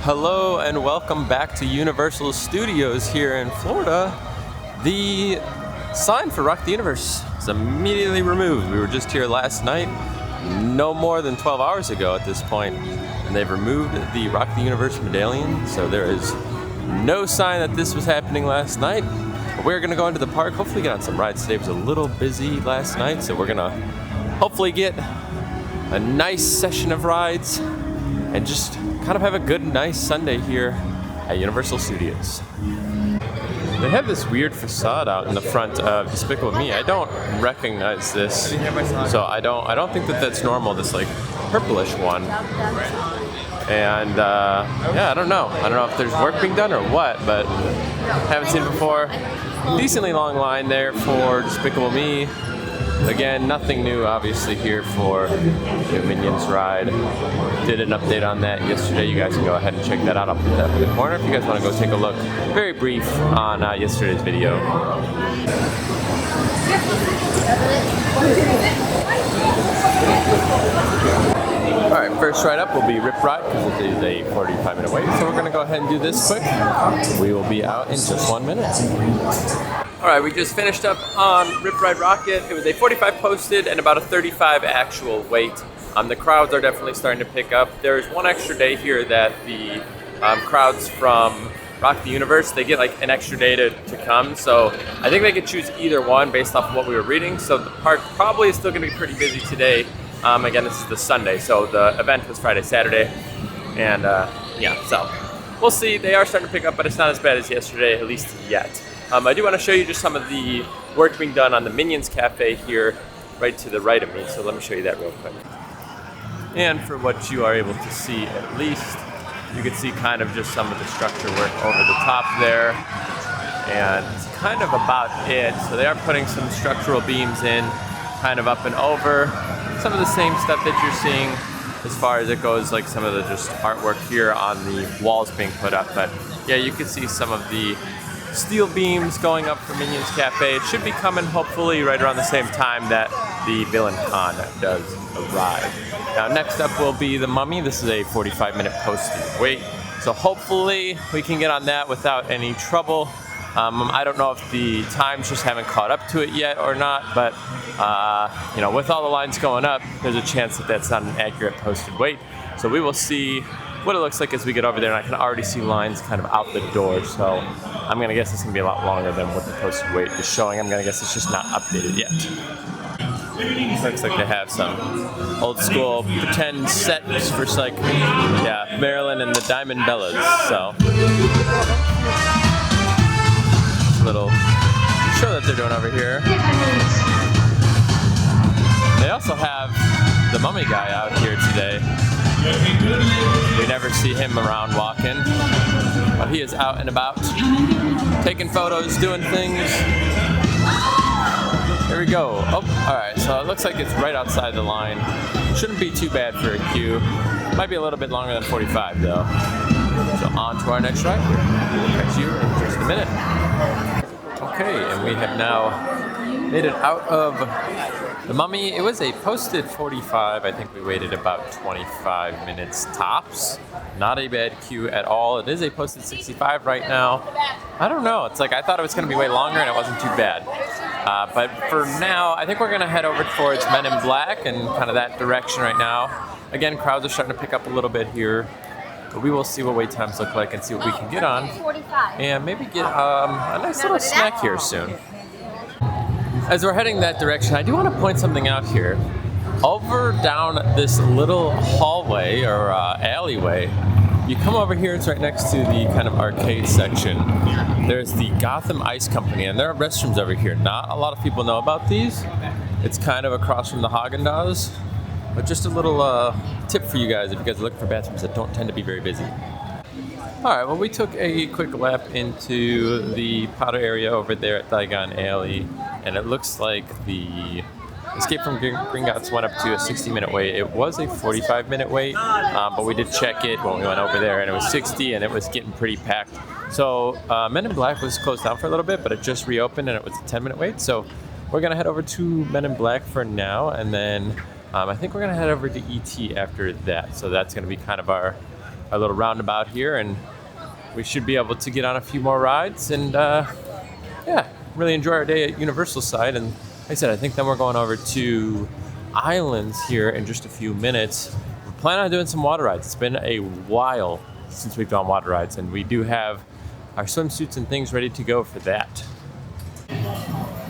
Hello and welcome back to Universal Studios here in Florida. The sign for Rock the Universe is immediately removed. We were just here last night, no more than 12 hours ago at this point, and they've removed the Rock the Universe medallion, so there is no sign that this was happening last night. But we're going to go into the park, hopefully get on some rides today. It was a little busy last night, so we're going to hopefully get a nice session of rides and just kind of have a good, nice Sunday here at Universal Studios. They have this weird facade out in the front of Despicable Me. I don't recognize this, so I don't think that that's normal. This like purplish one, and yeah, I don't know if there's work being done or what, but haven't seen it before. Decently long line there for Despicable Me. Again, nothing new obviously here for the Minions ride. Did an update on that yesterday. You guys can go ahead and check that out. I'll put that in the corner if you guys want to go take a look. Very brief on yesterday's video. Alright, first ride up will be Rip Ride because it is a 45-minute wait. So we're going to go ahead and do this quick. We will be out in just 1 minute. Alright, we just finished up on Rip Ride Rocket. It was a 45 posted and about a 35 actual wait. The crowds are definitely starting to pick up. There's one extra day here that the crowds from Rock the Universe, they get like an extra day to come. So I think they could choose either one based off of what we were reading. So the park probably is still going to be pretty busy today. Again, this is the Sunday, so the event was Friday, Saturday. And yeah, so we'll see. They are starting to pick up, but it's not as bad as yesterday, at least yet. I do want to show you just some of the work being done on the Minions Cafe here, right to the right of me. So let me show you that real quick. And for what you are able to see, at least, you can see kind of just some of the structure work over the top there. And it's kind of about it. So they are putting some structural beams in, kind of up and over. Some of the same stuff that you're seeing as far as it goes, like some of the just artwork here on the walls being put up. But yeah, you can see some of the steel beams going up for Minions Cafe. It should be coming hopefully right around the same time that the Villain Con does arrive. Now next up will be the Mummy. This is a 45-minute posted wait. So hopefully we can get on that without any trouble. I don't know if the times just haven't caught up to it yet or not, but you know, with all the lines going up, there's a chance that that's not an accurate posted wait. So we will see what it looks like as we get over there, and I can already see lines kind of out the door. So I'm gonna guess it's gonna be a lot longer than what the posted wait is showing. I'm gonna guess it's just not updated yet. Looks like they have some old school pretend sets for like, yeah, Marilyn and the Diamond Bellas. So little show that they're doing over here. They also have the Mummy guy out here today. We never see him around walking, but he is out and about, taking photos, doing things. Here we go. Oh, all right, so it looks like it's right outside the line. Shouldn't be too bad for a queue. Might be a little bit longer than 45 though. So on to our next ride here. We'll catch you in just a minute. Okay, and we have now made it out of the Mummy. It was a posted 45. I think we waited about 25 minutes tops. Not a bad queue at all. It is a posted 65 right now. I don't know. It's like I thought it was going to be way longer and it wasn't too bad. But for now, I think we're going to head over towards Men in Black and kind of that direction right now. Again, crowds are starting to pick up a little bit here. But we will see what wait times look like and see what we can get on. And maybe get a nice little snack here soon. As we're heading that direction, I do want to point something out here. Over down this little hallway or alleyway, you come over here, it's right next to the kind of arcade section. There's the Gotham Ice Company, and there are restrooms over here. Not a lot of people know about these. It's kind of across from the Haagen-Dazs. But just a little tip for you guys if you guys are looking for bathrooms that don't tend to be very busy. Alright, well we took a quick lap into the powder area over there at Diagon Alley, and it looks like the Escape from Gringotts went up to a 60-minute wait. It was a 45-minute wait, but we did check it when we went over there, and it was 60, and it was getting pretty packed. So Men in Black was closed down for a little bit, but it just reopened, and it was a 10-minute wait. So we're going to head over to Men in Black for now, and then I think we're going to head over to ET after that. So that's going to be kind of our our little roundabout here, and we should be able to get on a few more rides and yeah, really enjoy our day at Universal side. And like I said, I think then we're going over to Islands here in just a few minutes. We're planning on doing some water rides. It's been a while since we've done water rides, and we do have our swimsuits and things ready to go for that.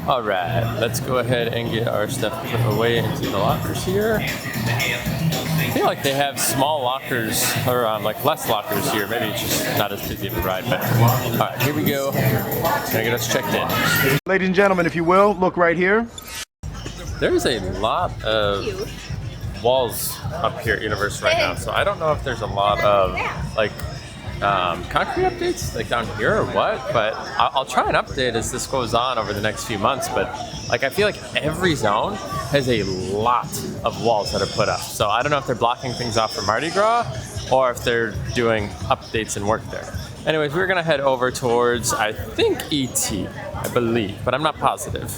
All right, let's go ahead and get our stuff put away into the lockers here. I feel like they have small lockers, or like less lockers here. Maybe it's just not as busy of a ride, but all right, here we go. Gonna get us checked in. Ladies and gentlemen, if you will, look right here. There's a lot of walls up here at Universal right now, so I don't know if there's a lot of like concrete updates like down here or what, but I'll try and update as this goes on over the next few months. But like I feel like every zone has a lot of walls that are put up, so I don't know if they're blocking things off for Mardi Gras or if they're doing updates and work there. Anyways, we're gonna head over towards, I think, ET, I believe, but I'm not positive.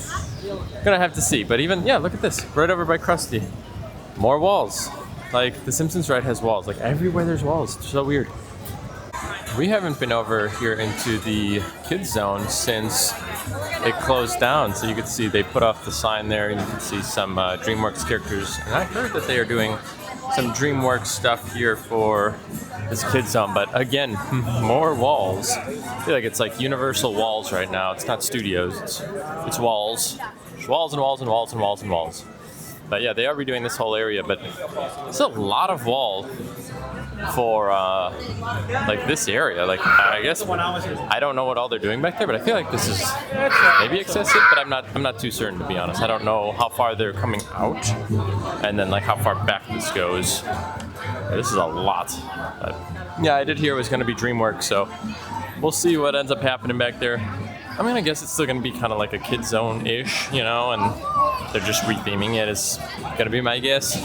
Gonna have to see. But even, yeah, look at this, right over by Krusty, more walls. Like the Simpsons ride has walls, like everywhere there's walls. It's so weird. We haven't been over here into the kids zone since it closed down, so you can see they put off the sign there, and you can see some DreamWorks characters. And I heard that they are doing some DreamWorks stuff here for this kids zone, but again, more walls. I feel like it's like Universal walls right now. It's not studios, it's walls. It's walls and walls and walls and walls and walls. But yeah, they are redoing this whole area, but it's a lot of wall for like this area. Like I guess I don't know what all they're doing back there, but I feel like this is maybe excessive, but I'm not too certain, to be honest. I don't know how far they're coming out and then like how far back this goes. This is a lot. But yeah, I did hear it was going to be DreamWorks, so we'll see what ends up happening back there. I mean, I guess it's still going to be kind of like a kid zone-ish, you know, and they're just retheming it, is going to be my guess.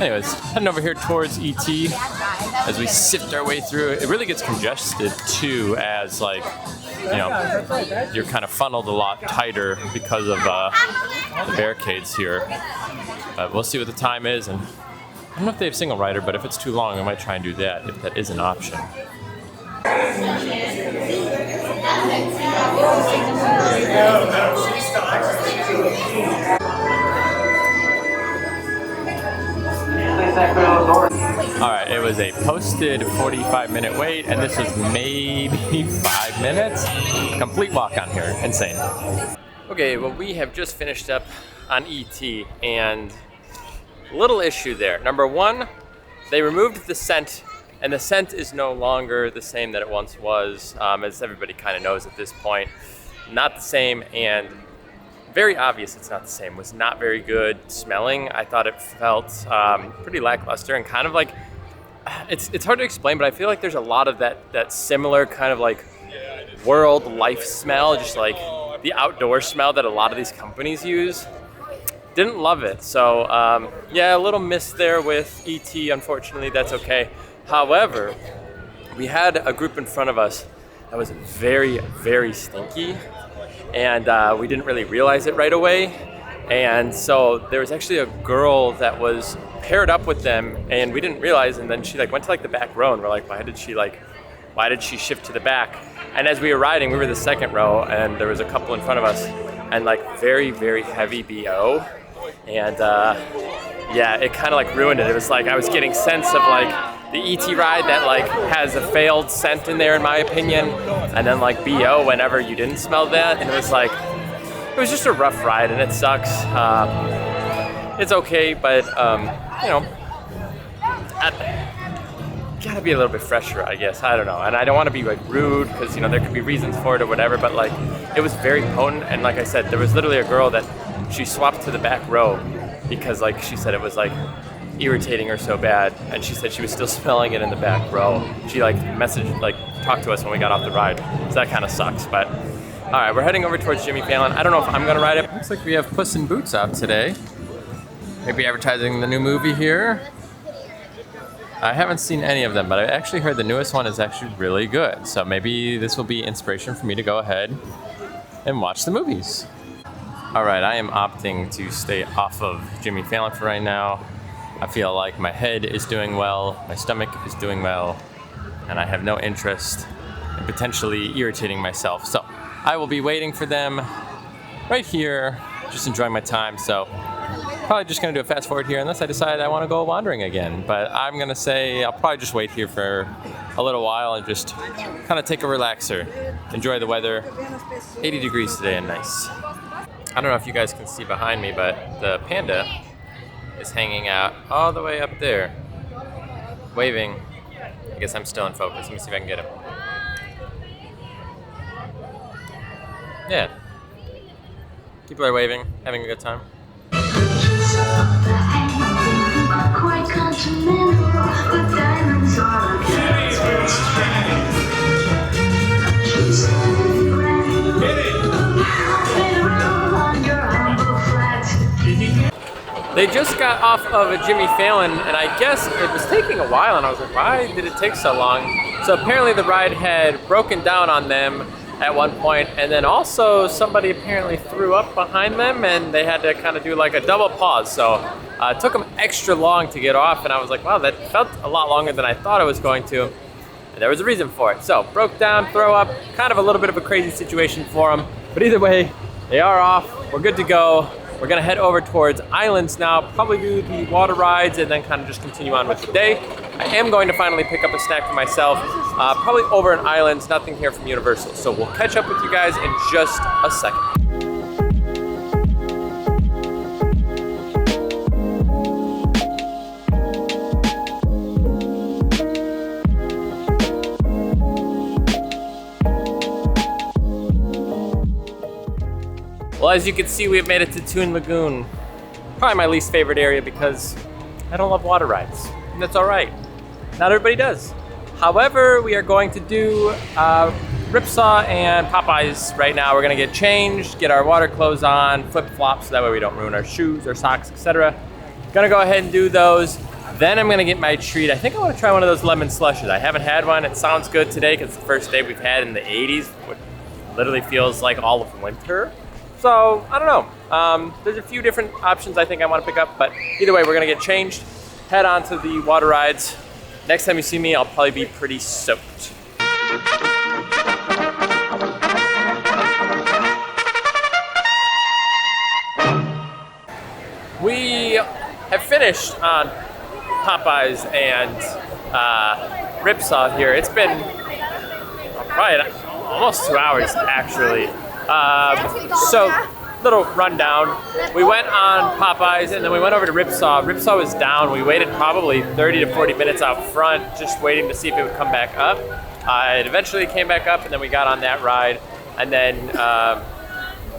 Anyways, heading over here towards ET as we sift our way through. It really gets congested too, as like, you know, you're kind of funneled a lot tighter because of the barricades here. But we'll see what the time is, and I don't know if they have single rider, but if it's too long, I might try and do that if that is an option. Alright, it was a posted 45-minute wait, and this was maybe 5 minutes. Complete walk on here. Insane. Okay, well, we have just finished up on ET, and little issue there. Number one, they removed the scent, and the scent is no longer the same that it once was, as everybody kind of knows at this point. Not the same, and very obvious it's not the same. Was not very good smelling. I thought it felt pretty lackluster and kind of like, it's hard to explain, but I feel like there's a lot of that similar kind of like world life smell, just like the outdoor smell that a lot of these companies use. Didn't love it. So yeah, a little miss there with ET, unfortunately. That's okay. However, we had a group in front of us that was very, very stinky, and we didn't really realize it right away. And so there was actually a girl that was paired up with them, and we didn't realize, and then she like went to like the back row, and we're like, why did she shift to the back? And as we were riding, we were the second row, and there was a couple in front of us, and like very, very heavy BO. And yeah, it kind of like ruined it. It was like I was getting sense of like the ET ride that like has a failed scent in there, in my opinion, and then like BO whenever you didn't smell that, and it was like, it was just a rough ride, and it sucks. It's okay, but you know, gotta be a little bit fresher, I guess. I don't know, and I don't want to be like rude, because you know there could be reasons for it or whatever, but like it was very potent. And like I said, there was literally a girl that she swapped to the back row because like she said it was like irritating her so bad, and she said she was still smelling it in the back row. She like talked to us when we got off the ride, so that kind of sucks. But all right, we're heading over towards Jimmy Fallon. I don't know if I'm gonna ride it. Looks like we have Puss in Boots out today. Maybe advertising the new movie here. I haven't seen any of them, but I actually heard the newest one is actually really good. So maybe this will be inspiration for me to go ahead and watch the movies. All right, I am opting to stay off of Jimmy Fallon for right now. I feel like my head is doing well, my stomach is doing well, and I have no interest in potentially irritating myself. So I will be waiting for them right here, just enjoying my time. So probably just gonna do a fast forward here unless I decide I wanna go wandering again. But I'm gonna say I'll probably just wait here for a little while and just kind of take a relaxer. Enjoy the weather. 80 degrees today and nice. I don't know if you guys can see behind me, but the panda is hanging out all the way up there, waving. I guess I'm still in focus. Let me see if I can get him. Yeah. People are waving, having a good time. Quite continental, but diamonds are a They just got off of a Jimmy Fallon, and I guess it was taking a while, and I was like, why did it take so long? So apparently the ride had broken down on them at one point, and then also somebody apparently threw up behind them, and they had to kind of do like a double pause. So it took them extra long to get off, and I was like, wow, that felt a lot longer than I thought it was going to. And there was a reason for it. So broke down, throw up, kind of a little bit of a crazy situation for them. But either way, they are off, we're good to go. We're gonna head over towards Islands now, probably do the water rides and then kind of just continue on with the day. I am going to finally pick up a snack for myself, probably over in Islands, nothing here from Universal. So we'll catch up with you guys in just a second. Well, as you can see, we have made it to Toon Lagoon. Probably my least favorite area because I don't love water rides, and that's all right. Not everybody does. However, we are going to do Ripsaw and Popeyes right now. We're gonna get changed, get our water clothes on, flip-flops, so that way we don't ruin our shoes or socks, etc. Gonna go ahead and do those. Then I'm gonna get my treat. I think I wanna try one of those lemon slushes. I haven't had one. It sounds good today because it's the first day we've had in the 80s, which literally feels like all of winter. So, I don't know. There's a few different options I think I want to pick up, but either way, we're gonna get changed, head on to the water rides. Next time you see me, I'll probably be pretty soaked. We have finished on Popeyes and Ripsaw here. It's been probably almost 2 hours, actually. So, little rundown. We went on Popeyes and then we went over to Ripsaw. Ripsaw was down. We waited probably 30 to 40 minutes out front just waiting to see if it would come back up. It eventually came back up and then we got on that ride. And then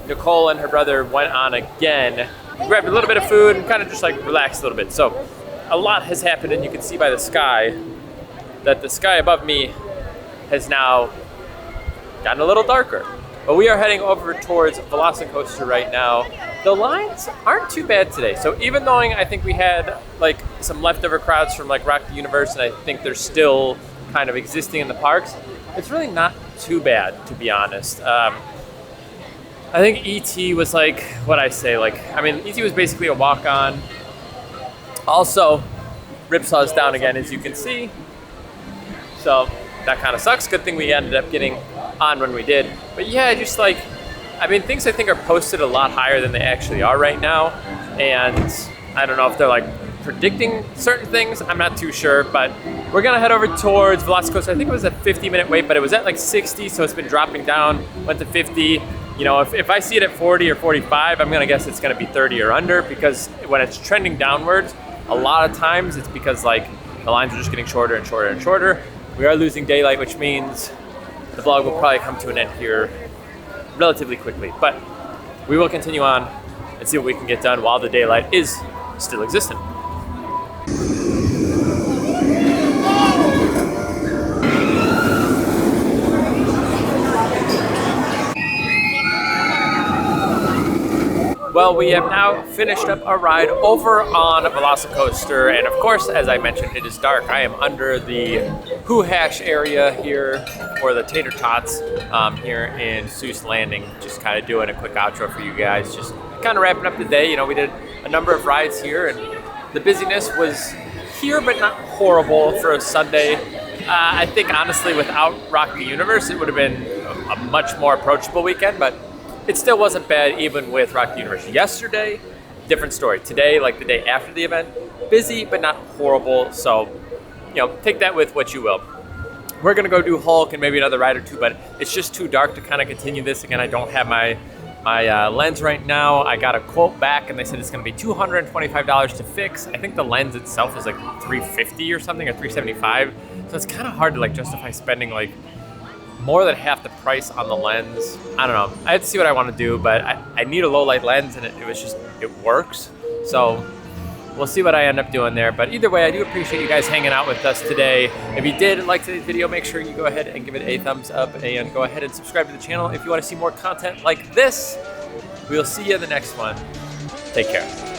Nicole and her brother went on again. We grabbed a little bit of food and kind of just like relaxed a little bit. So a lot has happened and you can see by the sky that the sky above me has now gotten a little darker. But we are heading over towards Velocicoaster right now. The lines aren't too bad today. So even though I think we had like some leftover crowds from like Rock the Universe, and I think they're still kind of existing in the parks, it's really not too bad, to be honest. I think E.T. was like, E.T. was basically a walk-on. Also, Ripsaw's down again, as you can see. So that kind of sucks. Good thing we ended up getting on when we did. But yeah, just like, things I think are posted a lot higher than they actually are right now. And I don't know if they're like predicting certain things. I'm not too sure, but we're gonna head over towards Velocicoaster. I think it was a 50-minute wait, but it was at like 60, so it's been dropping down, went to 50. You know, if I see it at 40 or 45, I'm gonna guess it's gonna be 30 or under, because when it's trending downwards, a lot of times it's because like the lines are just getting shorter and shorter and shorter. We are losing daylight, which means the vlog will probably come to an end here relatively quickly, but we will continue on and see what we can get done while the daylight is still existent. Well, we have now finished up our ride over on Velocicoaster, and of course, as I mentioned, it is dark. I am under the Who Hash area here for the Tater Tots here in Seuss Landing. Just kind of doing a quick outro for you guys, just kind of wrapping up the day. You know, we did a number of rides here, and The busyness was here, but not horrible for a Sunday. I think honestly, without Rock the Universe, it would have been a much more approachable weekend, but it still wasn't bad even with Rock the Universe. Yesterday, different story. Today, like the day after the event, busy but not horrible. So, take that with what you will. We're gonna go do Hulk and maybe another ride or two, but it's just too dark to kind of continue this. Again, I don't have my lens right now. I got a quote back and they said it's gonna be $225 to fix. I think the lens itself is like $350 or something, or $375. So it's kind of hard to like justify spending like more than half the price on the lens. I don't know. I have to see what I want to do, but I need a low light lens, and it works. So we'll see what I end up doing there. But either way, I do appreciate you guys hanging out with us today. If you did like today's video, make sure you go ahead and give it a thumbs up, and go ahead and subscribe to the channel if you want to see more content like this. We'll see you in the next one. Take care.